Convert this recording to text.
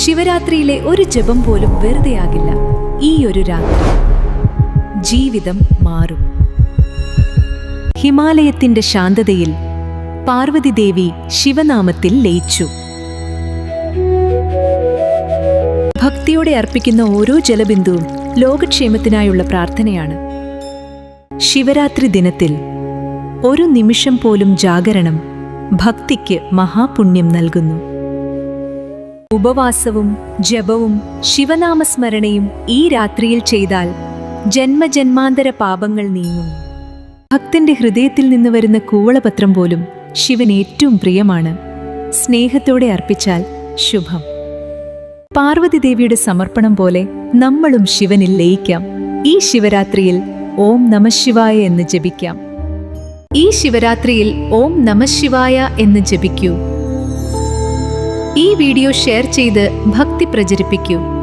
ശിവരാത്രിയിലെ ഒരു ജപം പോലും വെറുതെയാകില്ല. ഈ ഒരു രാത്രി ജീവിതം മാറും. ഹിമാലയത്തിന്റെ ശാന്തതയിൽ പാർവതി ദേവി ശിവനാമത്തിൽ ലയിച്ചു. ഭക്തിയോടെ അർപ്പിക്കുന്ന ഓരോ ജലബിന്ദുവും ലോകക്ഷേമത്തിനായുള്ള പ്രാർത്ഥനയാണ്. ശിവരാത്രി ദിനത്തിൽ ഒരു നിമിഷം പോലും ജാഗരണം ഭക്തിക്ക് മഹാപുണ്യം നൽകുന്നു. ഉപവാസവും ജപവും ശിവനാമസ്മരണയും ഈ രാത്രിയിൽ ചെയ്താൽ ജന്മജന്മാന്തര പാപങ്ങൾ നീങ്ങും. ഭക്തന്റെ ഹൃദയത്തിൽ നിന്ന് വരുന്ന കൂവളപത്രം പോലും ശിവന് ഏറ്റവും പ്രിയമാണ്. സ്നേഹത്തോടെ അർപ്പിച്ചാൽ ശുഭം. പാർവതി ദേവിയുടെ സമർപ്പണം പോലെ നമ്മളും ശിവനിൽ ലയിക്കാം. ഈ ശിവരാത്രിയിൽ ഓം നമഃശിവായ എന്ന് ജപിക്കാം. ഈ ശിവരാത്രിയിൽ ഓം നമഃശിവായ എന്ന് ജപിക്കൂ. ഈ വീഡിയോ ഷെയർ ചെയ്ത് ഭക്തി പ്രചരിപ്പിക്കൂ.